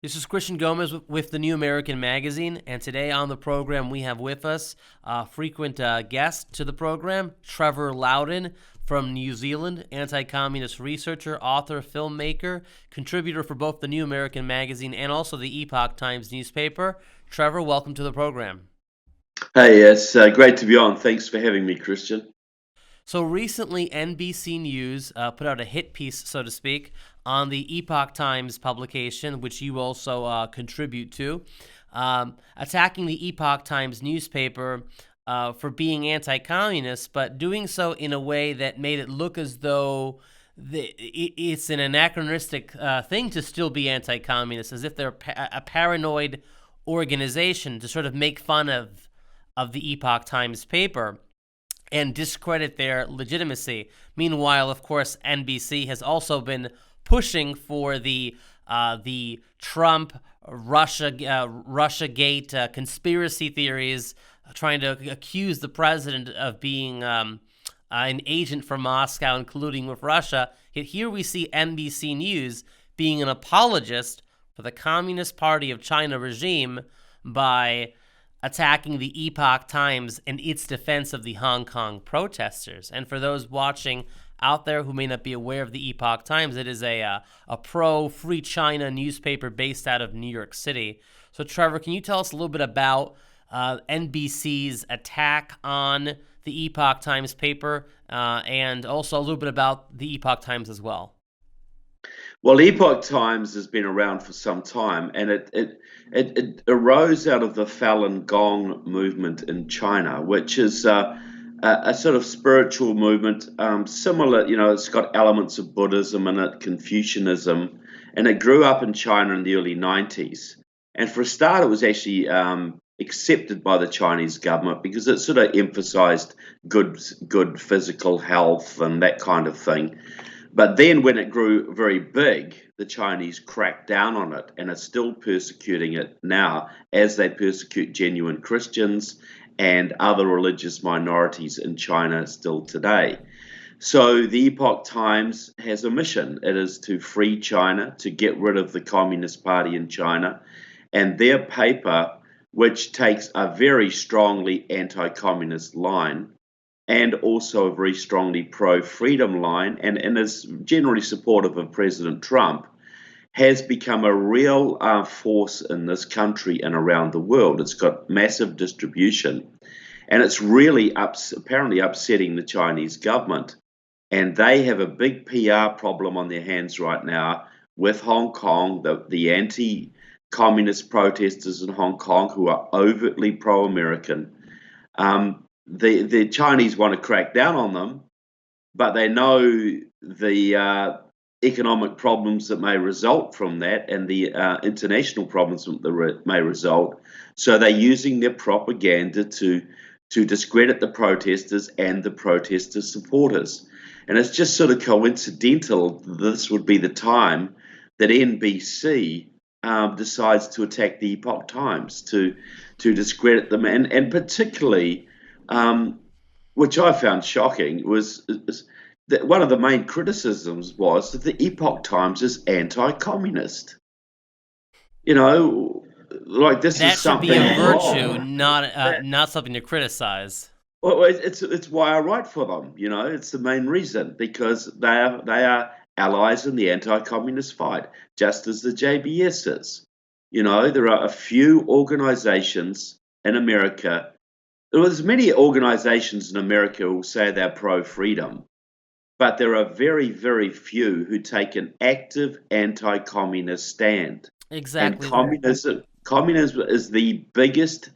This is Christian Gomez with the New American Magazine, and today on the program we have with us a frequent guest to the program, Trevor Loudon from New Zealand, anti-communist researcher, author, filmmaker, contributor for both the New American Magazine and also the Epoch Times newspaper. Trevor, welcome to the program. Hey, it's great to be on. Thanks for having me, Christian. So recently, NBC News put out a hit piece, so to speak, on the Epoch Times publication, which you also contribute to, attacking the Epoch Times newspaper for being anti-communist, but doing so in a way that made it look as though it's an anachronistic thing to still be anti-communist, as if they're a paranoid organization to sort of make fun of the Epoch Times paper and discredit their legitimacy. Meanwhile, of course, NBC has also been pushing for the Trump Russiagate conspiracy theories, trying to accuse the president of being an agent for Moscow and colluding with Russia. Yet here we see NBC News being an apologist for the Communist Party of China regime by attacking the Epoch Times in its defense of the Hong Kong protesters. And for those watching out there who may not be aware of the Epoch Times, it is a pro-free China newspaper based out of New York City. So Trevor, can you tell us a little bit about NBC's attack on the Epoch Times paper and also a little bit about the Epoch Times as well? Well, Epoch Times has been around for some time, and it arose out of the Falun Gong movement in China, which is a sort of spiritual movement, similar, it's got elements of Buddhism in it, Confucianism, and it grew up in China in the early 90s. And for a start, it was actually accepted by the Chinese government because it sort of emphasized good physical health and that kind of thing. But then when it grew very big, the Chinese cracked down on it and are still persecuting it now as they persecute genuine Christians and other religious minorities in China still today. So the Epoch Times has a mission. It is to free China, to get rid of the Communist Party in China, and their paper, which takes a very strongly anti-communist line, and also a very strongly pro-freedom line, and is generally supportive of President Trump, has become a real force in this country and around the world. It's got massive distribution, and it's really apparently upsetting the Chinese government. And they have a big PR problem on their hands right now with Hong Kong, the anti-communist protesters in Hong Kong who are overtly pro-American. The Chinese want to crack down on them, but they know the economic problems that may result from that and the international problems that may result. So they're using their propaganda to discredit the protesters and the protesters' supporters. And it's just sort of coincidental this would be the time that NBC decides to attack the Epoch Times to discredit them, and particularly which I found shocking, was that one of the main criticisms was that the Epoch Times is anti-communist. Like this That is should be something a virtue, wrong. not something to criticize. Well, it's why I write for them. It's the main reason, because they are allies in the anti-communist fight, just as the JBS is. There are a few organizations in America. There's many organizations in America who say they're pro-freedom, but there are very, very few who take an active anti-communist stand. Exactly. And communism is the biggest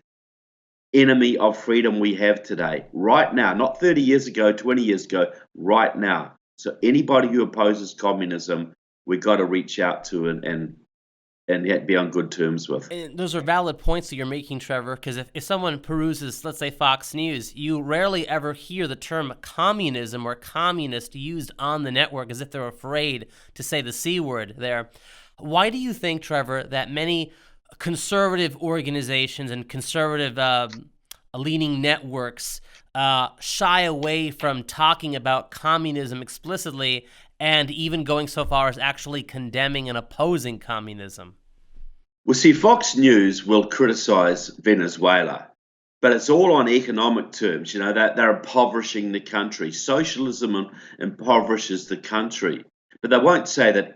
enemy of freedom we have today, right now, not 30 years ago, 20 years ago, right now. So anybody who opposes communism, we've got to reach out to and yet be on good terms with. And those are valid points that you're making, Trevor, because if someone peruses, let's say, Fox News, you rarely ever hear the term communism or communist used on the network, as if they're afraid to say the C word there. Why do you think, Trevor, that many conservative organizations and conservative leaning networks shy away from talking about communism explicitly and even going so far as actually condemning and opposing communism? Well, see, Fox News will criticize Venezuela, but it's all on economic terms. You know, that they're impoverishing the country. Socialism impoverishes the country, but they won't say that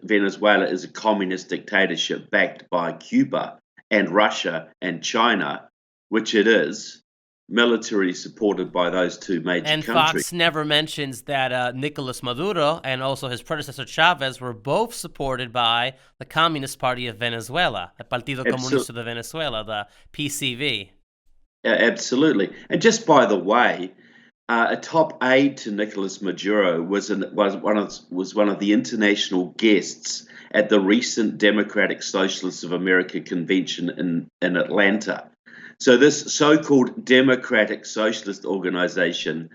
Venezuela is a communist dictatorship backed by Cuba and Russia and China, which it is, militarily supported by those two major And countries. Fox never mentions that Nicolas Maduro and also his predecessor Chavez were both supported by the Communist Party of Venezuela, the Partido Absolutely. Comunista de Venezuela, the PCV. Absolutely. And just by the way, a top aide to Nicolas Maduro was one of the international guests at the recent Democratic Socialists of America convention in Atlanta. So this so-called Democratic Socialist organization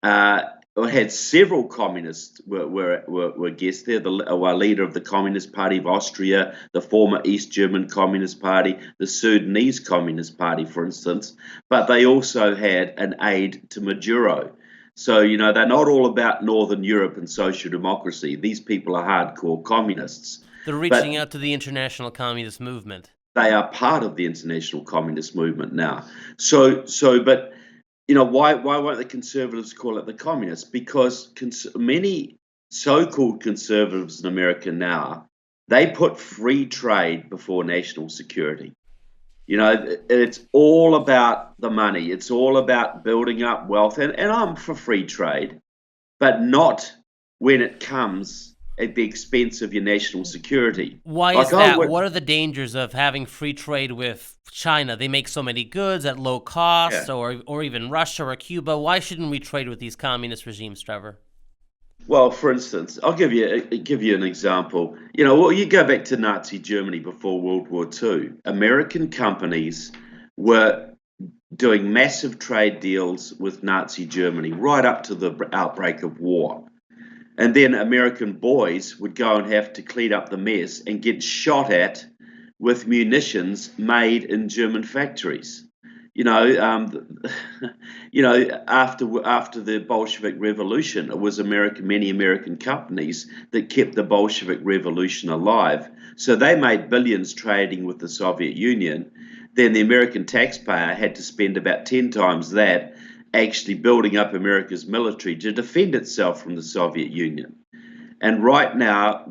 had several communists were guests there. The leader of the Communist Party of Austria, the former East German Communist Party, the Sudanese Communist Party, for instance. But they also had an aide to Maduro. So, you know, they're not all about Northern Europe and social democracy. These people are hardcore communists. They're But reaching out to the international communist movement. they are part of the international communist movement now. But you know, why won't the conservatives call it the communists? Because many so-called conservatives in America now, they put free trade before national security. You know, it's all about the money. It's all about building up wealth. And I'm for free trade, but not when it comes at the expense of your national security. Why Like is I that? would, What are the dangers of having free trade with China? They make so many goods at low yeah. cost, or even Russia or Cuba. Why shouldn't we trade with these communist regimes, Trevor? Well, for instance, I'll give you an example. You know, well, you go back to Nazi Germany before World War II. American companies were doing massive trade deals with Nazi Germany right up to the outbreak of war. And then American boys would go and have to clean up the mess and get shot at with munitions made in German factories. You know, after the Bolshevik Revolution, it was many American companies that kept the Bolshevik Revolution alive. So they made billions trading with the Soviet Union. Then the American taxpayer had to spend about 10 times that actually building up America's military to defend itself from the Soviet Union. And right now,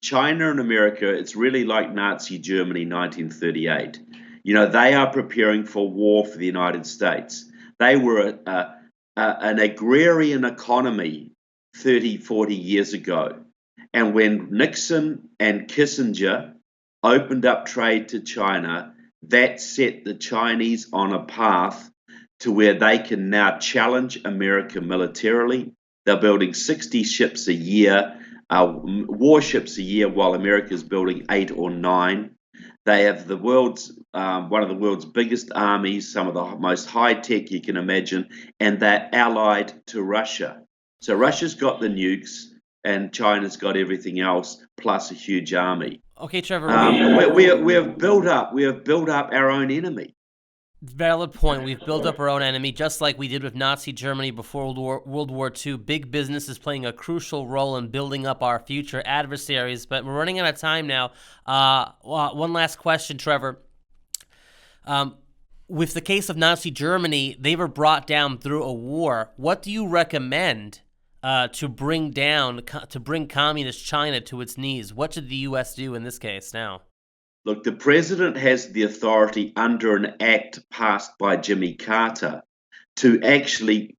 China and America, it's really like Nazi Germany 1938. You know, they are preparing for war for the United States. They were an agrarian economy 30, 40 years ago. And when Nixon and Kissinger opened up trade to China, that set the Chinese on a path to where they can now challenge America militarily. They're building 60 ships a year, warships a year, while America's building 8 or 9. They have one of the world's biggest armies, some of the most high tech you can imagine, and they're allied to Russia. So Russia's got the nukes, and China's got everything else, plus a huge army. Okay, Trevor. We have built up our own enemy. Valid point. We've built up our own enemy, just like we did with Nazi Germany before World War II. Big business is playing a crucial role in building up our future adversaries, but we're running out of time now. One last question, Trevor. With the case of Nazi Germany, they were brought down through a war. What do you recommend to bring communist China to its knees? What should the U.S. do in this case now? Look, the president has the authority under an act passed by Jimmy Carter to actually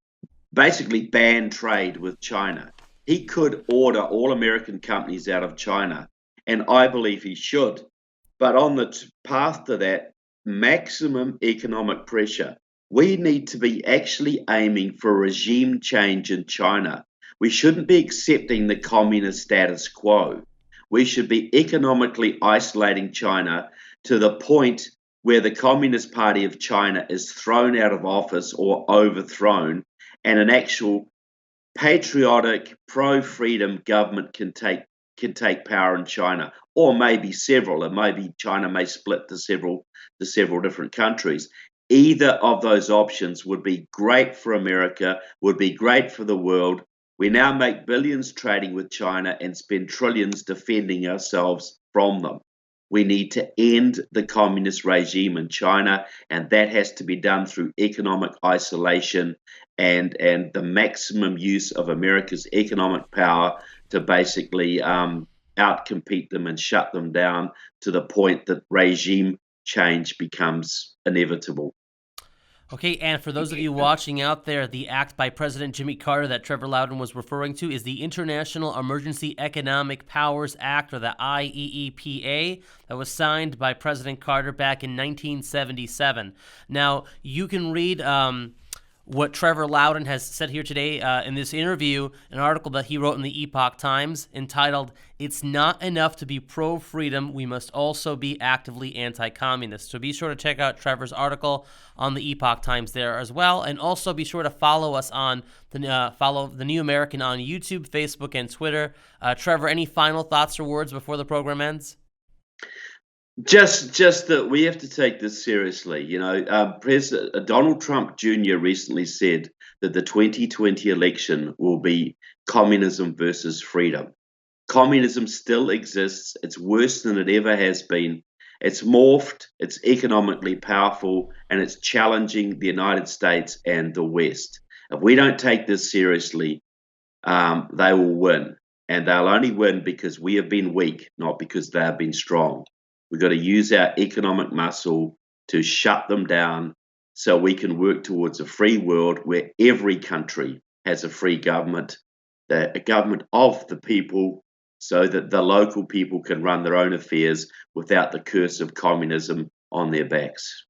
basically ban trade with China. He could order all American companies out of China, and I believe he should. But on the path to that, maximum economic pressure. We need to be actually aiming for regime change in China. We shouldn't be accepting the communist status quo. We should be economically isolating China to the point where the Communist Party of China is thrown out of office or overthrown, and an actual patriotic, pro-freedom government can take power in China, or maybe several, and maybe China may split to several different countries. Either of those options would be great for America, would be great for the world. We now make billions trading with China and spend trillions defending ourselves from them. We need to end the communist regime in China, and that has to be done through economic isolation and the maximum use of America's economic power to basically outcompete them and shut them down to the point that regime change becomes inevitable. Okay, and for those of you watching out there, the act by President Jimmy Carter that Trevor Loudon was referring to is the International Emergency Economic Powers Act, or the IEEPA, that was signed by President Carter back in 1977. Now, you can read what Trevor Loudon has said here today in this interview, an article that he wrote in the Epoch Times entitled, "It's Not Enough to Be Pro-Freedom, We Must Also Be Actively Anti-Communist." So be sure to check out Trevor's article on the Epoch Times there as well, and also be sure to follow us on follow the New American on YouTube, Facebook, and Twitter. Trevor, any final thoughts or words before the program ends? Just that we have to take this seriously. President Donald Trump Jr. recently said that the 2020 election will be communism versus freedom. Communism still exists. It's worse than it ever has been. It's morphed, it's economically powerful, and it's challenging the United States and the West. If we don't take this seriously, they will win. And they'll only win because we have been weak, not because they have been strong. We've got to use our economic muscle to shut them down so we can work towards a free world where every country has a free government, a government of the people, so that the local people can run their own affairs without the curse of communism on their backs.